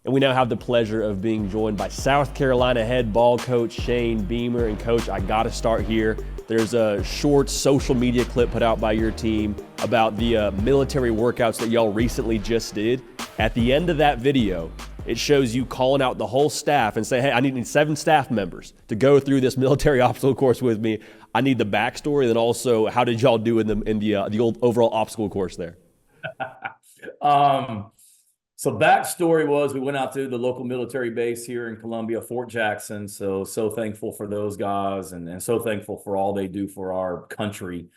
And we now have the pleasure of being joined by South Carolina head ball coach Shane Beamer. And coach, I got to start here. There's a short social media clip put out by your team about the military workouts that y'all recently just did. At the end of that video, it shows you calling out the whole staff and say, hey, I need 7 staff members to go through this military obstacle course with me. I need the backstory, and then also how did y'all do in the old overall obstacle course there? So backstory was we went out to the local military base here in Columbia, Fort Jackson. So thankful for those guys and so thankful for all they do for our country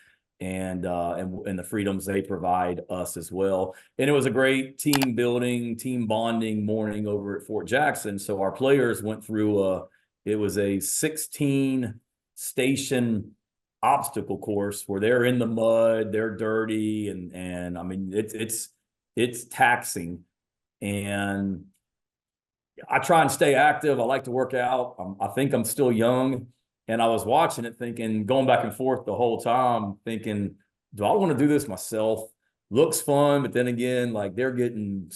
and the freedoms they provide us as well. And it was a great team building, team bonding morning over at Fort Jackson. So our players went through it was a 16 station obstacle course where they're in the mud, they're dirty, and I mean it's taxing. And I try and stay active. I like to work out. I think I'm still young. And I was watching it thinking, going back and forth the whole time, thinking, do I want to do this myself? Looks fun, but then again, like they're getting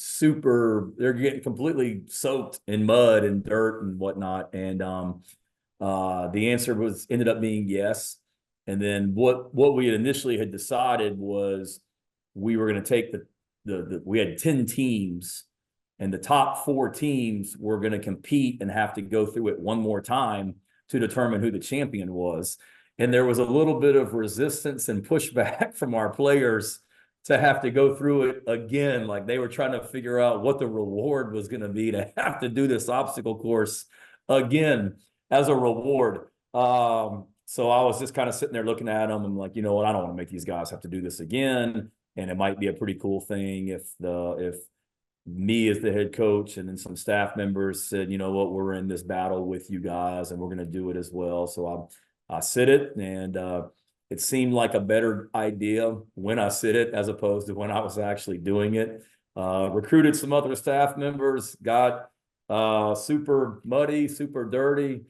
completely soaked in mud and dirt and whatnot. And the answer ended up being yes. And then what we initially had decided was we were going to take we had 10 teams, and the top 4 teams were going to compete and have to go through it one more time to determine who the champion was. And there was a little bit of resistance and pushback from our players to have to go through it again. Like they were trying to figure out what the reward was going to be to have to do this obstacle course again as a reward. So I was just kind of sitting there looking at them and like, you know what, I don't want to make these guys have to do this again. And it might be a pretty cool thing if me as the head coach and then some staff members said, you know what, we're in this battle with you guys and we're going to do it as well. So I sit it, and it seemed like a better idea when I sit it as opposed to when I was actually doing it. Recruited some other staff members, got super muddy, super dirty.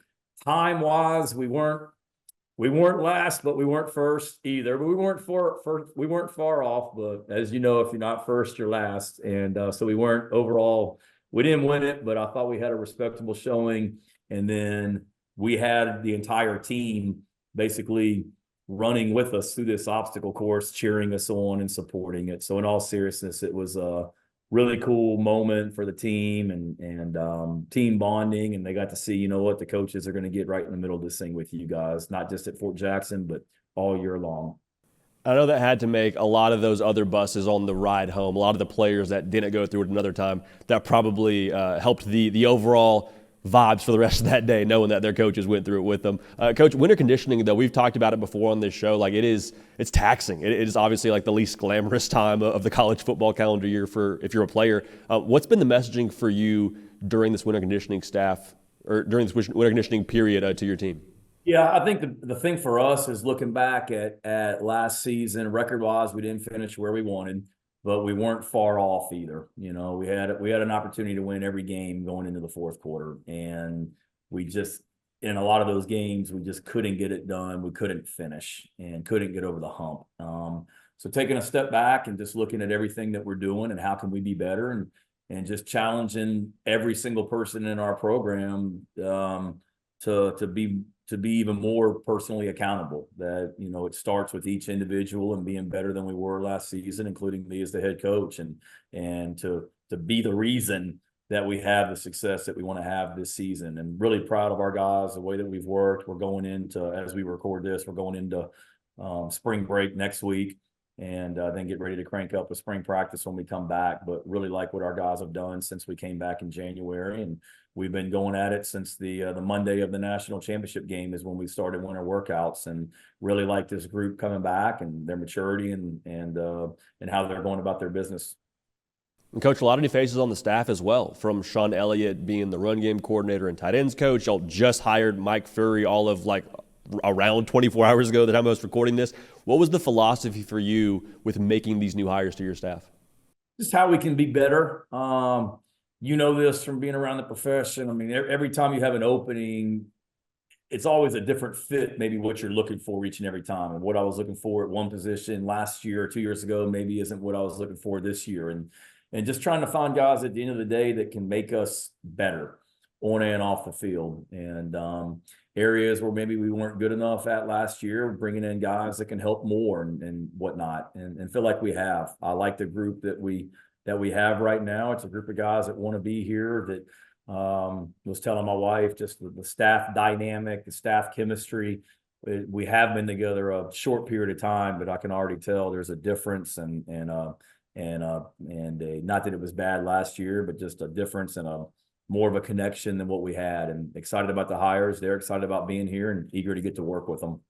Time-wise, we weren't last, but we weren't first either. But we weren't far off. But as you know, if you're not first, you're last. And so we weren't overall. We didn't win it, but I thought we had a respectable showing. And then we had the entire team basically running with us through this obstacle course, cheering us on and supporting it. So in all seriousness, it was a really cool moment for the team and team bonding. And they got to see, you know what, the coaches are going to get right in the middle of this thing with you guys, not just at Fort Jackson, but all year long. I know that had to make a lot of those other buses on the ride home, a lot of the players that didn't go through it another time, that probably helped the overall vibes for the rest of that day, knowing that their coaches went through it with them. Coach, winter conditioning, though, we've talked about it before on this show. Like it's taxing. It is obviously like the least glamorous time of the college football calendar year if you're a player. What's been the messaging for you during this winter conditioning winter conditioning period to your team? Yeah, I think the thing for us is looking back at last season, record-wise, we didn't finish where we wanted, but we weren't far off either. You know, we had an opportunity to win every game going into the fourth quarter, and we just, in a lot of those games, we just couldn't get it done. We couldn't finish and couldn't get over the hump. So taking a step back and just looking at everything that we're doing and how can we be better, and just challenging every single person in our program to be even more personally accountable. That, you know, it starts with each individual and being better than we were last season, including me as the head coach, and to be the reason that we have the success that we want to have this season. And really proud of our guys, the way that we've worked. We're going into, as we record this, we're going into spring break next week, and then get ready to crank up a spring practice when we come back. But really like what our guys have done since we came back in January, and we've been going at it since the Monday of the national championship game is when we started winter workouts, and really like this group coming back and their maturity and how they're going about their business. And Coach, a lot of new faces on the staff as well, from Sean Elliott being the run game coordinator and tight ends coach. Y'all just hired Mike Furry all of like around 24 hours ago, the time I was recording this. What was the philosophy for you with making these new hires to your staff? Just how we can be better. You know this from being around the profession. I mean, every time you have an opening, it's always a different fit, maybe what you're looking for each and every time. And what I was looking for at one position last year or 2 years ago maybe isn't what I was looking for this year. and just trying to find guys at the end of the day that can make us better on and off the field. And areas where maybe we weren't good enough at last year, bringing in guys that can help more and whatnot, and feel like we have. I like the group that we have right now. It's a group of guys that want to be here. That was telling my wife, just the staff dynamic, the staff chemistry. We have been together a short period of time, but I can already tell there's a difference, and not that it was bad last year, but just a difference and a more of a connection than what we had. And excited about the hires. They're excited about being here and eager to get to work with them.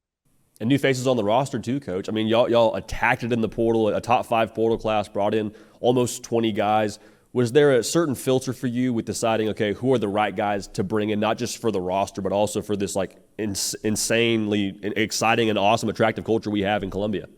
And new faces on the roster too, Coach. I mean, y'all attacked it in the portal, a top 5 portal class, brought in almost 20 guys. Was there a certain filter for you with deciding, okay, who are the right guys to bring in, not just for the roster, but also for this like insanely exciting and awesome, attractive culture we have in Columbia?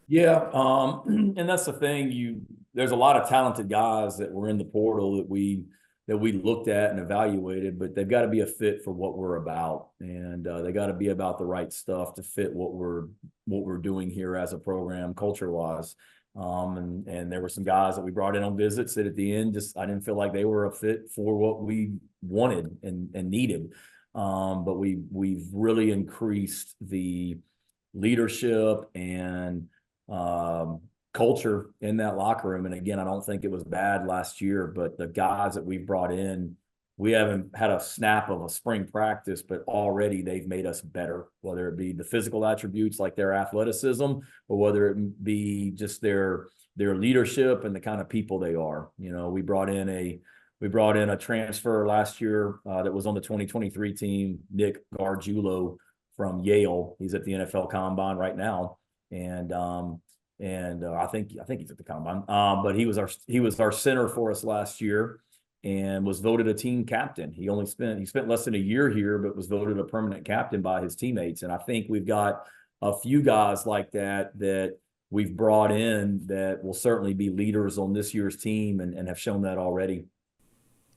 Yeah, and that's the thing. There's a lot of talented guys that were in the portal that we looked at and evaluated, but they've got to be a fit for what we're about, and they got to be about the right stuff to fit what we're doing here as a program, culture wise. And there were some guys that we brought in on visits that at the end, I didn't feel like they were a fit for what we wanted and needed. But we've really increased the leadership and culture in that locker room. And again, I don't think it was bad last year, but the guys that we've brought in, we haven't had a snap of a spring practice, but already they've made us better, whether it be the physical attributes like their athleticism, or whether it be just their leadership and the kind of people they are. We brought in a transfer last year that was on the 2023 team, Nick Gargiulo from Yale. He's at the NFL Combine right now, and I think he's at the Combine. But he was our center for us last year, and was voted a team captain. He spent less than a year here, but was voted a permanent captain by his teammates. And I think we've got a few guys like that we've brought in that will certainly be leaders on this year's team, and have shown that already.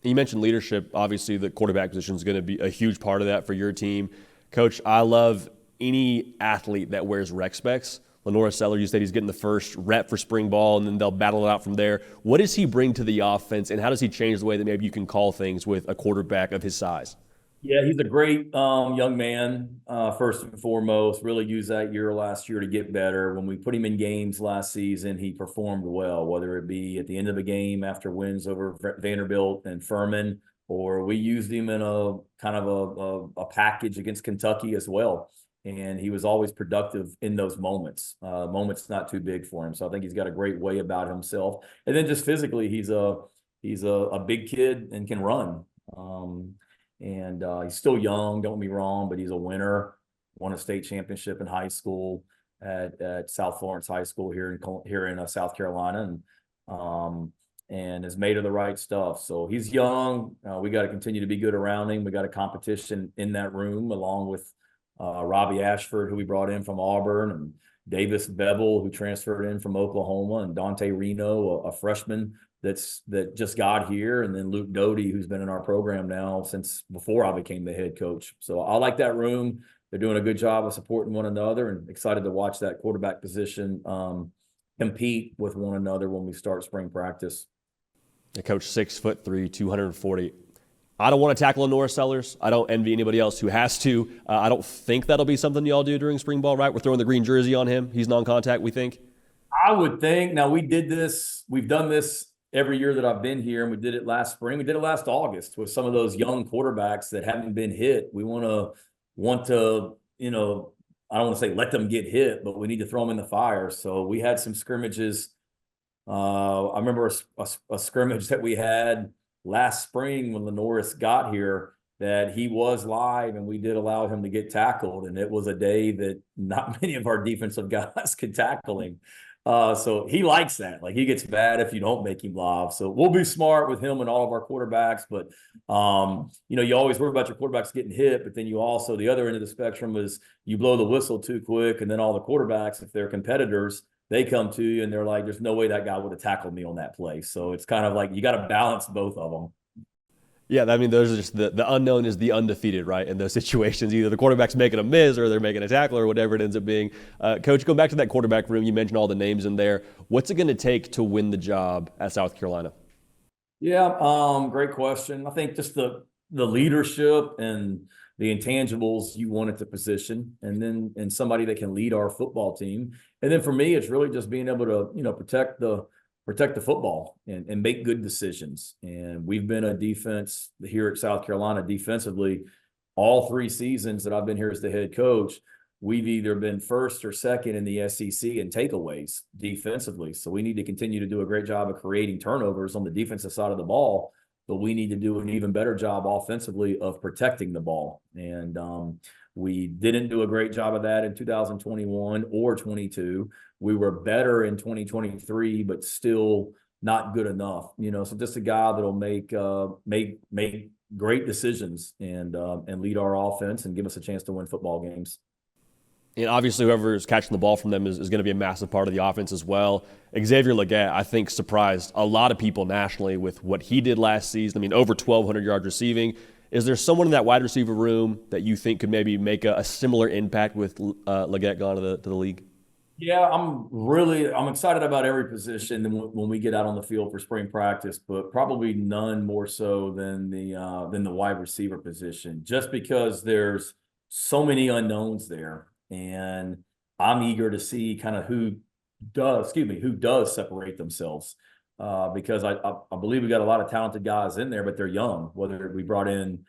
You mentioned leadership. Obviously, the quarterback position is going to be a huge part of that for your team. Coach, I love any athlete that wears rec specs. Lenora Seller, you said he's getting the first rep for spring ball, and then they'll battle it out from there. What does he bring to the offense, and how does he change the way that maybe you can call things with a quarterback of his size? Yeah, he's a great young man, first and foremost. Really used that last year to get better. When we put him in games last season, he performed well, whether it be at the end of a game after wins over Vanderbilt and Furman, or we used him in a kind of a package against Kentucky as well. And he was always productive in those moments. Moments not too big for him. So I think he's got a great way about himself. And then just physically, he's a big kid and can run. And he's still young, don't get me wrong, but he's a winner. Won a state championship in high school at South Florence High School here in South Carolina, and is made of the right stuff. So he's young. We got to continue to be good around him. We got a competition in that room, along with Robbie Ashford, who we brought in from Auburn, and Davis Bevel, who transferred in from Oklahoma, and Dante Reno, a freshman that just got here, and then Luke Doty, who's been in our program now since before I became the head coach. So I like that room. They're doing a good job of supporting one another, and excited to watch that quarterback position compete with one another when we start spring practice. The coach, 6'3", 240. I don't want to tackle Lenora Sellers. I don't envy anybody else who has to. I don't think that'll be something y'all do during spring ball, right? We're throwing the green jersey on him. He's non-contact, we think. I would think. Now, we've done this every year that I've been here, and we did it last spring. We did it last August with some of those young quarterbacks that haven't been hit. We want to, I don't want to say let them get hit, but we need to throw them in the fire. So we had some scrimmages. I remember a scrimmage that we had last spring when Lenoris got here, that he was live, and we did allow him to get tackled. And it was a day that not many of our defensive guys could tackle him. So he likes that. Like, he gets mad if you don't make him live. So we'll be smart with him and all of our quarterbacks. But, you always worry about your quarterbacks getting hit, but then you also, the other end of the spectrum is you blow the whistle too quick. And then all the quarterbacks, if they're competitors, they come to you and they're like, there's no way that guy would have tackled me on that play. So it's kind of like, you got to balance both of them. Yeah, I mean, those are just the unknown is the undefeated, right? In those situations, either the quarterback's making a miss or they're making a tackle or whatever it ends up being. Coach, going back to that quarterback room, you mentioned all the names in there. What's it going to take to win the job at South Carolina? Yeah, great question. I think just the leadership and the intangibles you want at the position, and somebody that can lead our football team. And then for me, it's really just being able to, protect the football and make good decisions. And we've been a defense here at South Carolina defensively all 3 seasons that I've been here as the head coach. We've either been first or second in the SEC in takeaways defensively. So we need to continue to do a great job of creating turnovers on the defensive side of the ball, but we need to do an even better job offensively of protecting the ball. And we didn't do a great job of that in 2021 or 22. We were better in 2023, but still not good enough. So just a guy that'll make great decisions and lead our offense and give us a chance to win football games. And obviously, whoever is catching the ball from them is going to be a massive part of the offense as well. Xavier Legette, I think, surprised a lot of people nationally with what he did last season. I mean, over 1,200 yards receiving. Is there someone in that wide receiver room that you think could maybe make a similar impact with Legette gone to the league? Yeah, I'm excited about every position when we get out on the field for spring practice, but probably none more so than the wide receiver position, just because there's so many unknowns there. And I'm eager to see kind of who does separate themselves, because I believe we got a lot of talented guys in there, but they're young. Whether we brought in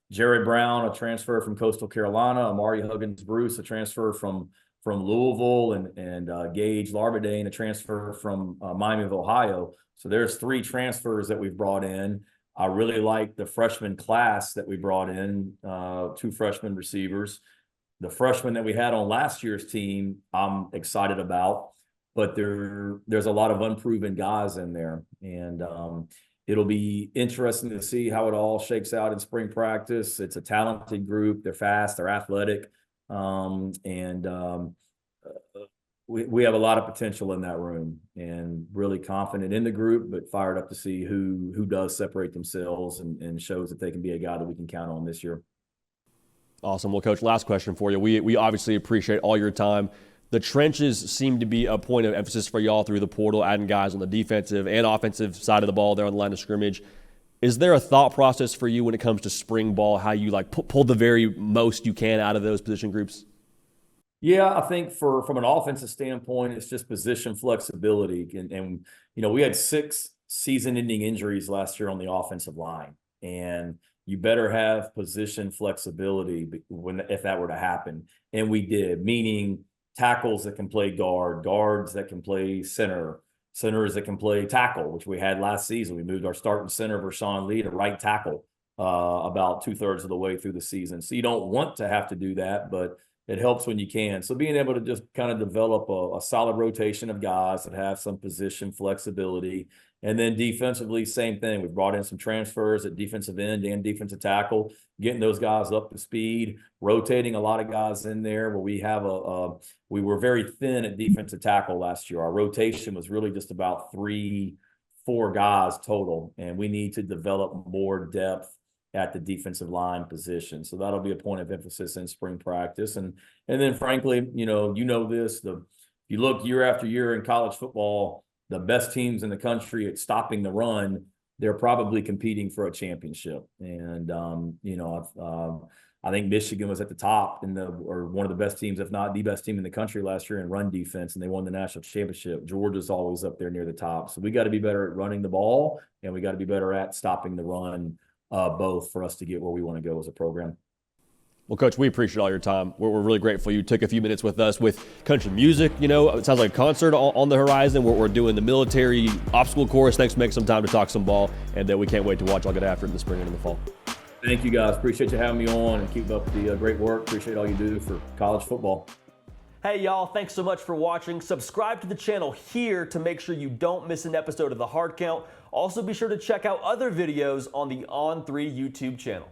Jared Brown, a transfer from Coastal Carolina, Amari Huggins-Bruce, a transfer from Louisville, and Gage Larbadane, a transfer from Miami of Ohio. So there's 3 transfers that we've brought in. I really like the freshman class that we brought in, 2 freshman receivers. The freshman that we had on last year's team, I'm excited about, but there's a lot of unproven guys in there. And it'll be interesting to see how it all shakes out in spring practice. It's a talented group. They're fast, they're athletic. We have a lot of potential in that room, and really confident in the group, but fired up to see who does separate themselves and shows that they can be a guy that we can count on this year. Awesome. Well, Coach, last question for you. We obviously appreciate all your time. The trenches seem to be a point of emphasis for y'all through the portal, adding guys on the defensive and offensive side of the ball there on the line of scrimmage. Is there a thought process for you when it comes to spring ball, how you pull the very most you can out of those position groups? Yeah, I think from an offensive standpoint, it's just position flexibility. And we had 6 season-ending injuries last year on the offensive line, and you better have position flexibility if that were to happen. And we did, meaning tackles that can play guard, guards that can play center, centers that can play tackle, which we had last season. We moved our starting center, Vershawn Lee, to right tackle about 2/3 of the way through the season. So you don't want to have to do that, but it helps when you can. So being able to just kind of develop a solid rotation of guys that have some position flexibility. And then defensively, same thing. We've brought in some transfers at defensive end and defensive tackle, getting those guys up to speed, rotating a lot of guys in there where we were very thin at defensive tackle last year. Our rotation was really just about 3-4 guys total, and we need to develop more depth at the defensive line position. So that'll be a point of emphasis in spring practice. And then frankly, this, if you look year after year in college football, the best teams in the country at stopping the run, they're probably competing for a championship. And I think Michigan was at the top or one of the best teams, if not the best team in the country last year in run defense, and they won the national championship. Georgia's always up there near the top. So we got to be better at running the ball, and we got to be better at stopping the run, both, for us to get where we want to go as a program. Well, Coach, we appreciate all your time. We're really grateful you took a few minutes with us with country music. It sounds like a concert on the horizon. We're doing the military obstacle course. Thanks for making some time to talk some ball, and we can't wait to watch y'all get after it in the spring and in the fall. Thank you, guys. Appreciate you having me on, and keep up the great work. Appreciate all you do for college football. Hey, y'all, thanks so much for watching. Subscribe to the channel here to make sure you don't miss an episode of The Hard Count. Also, be sure to check out other videos on the On3 YouTube channel.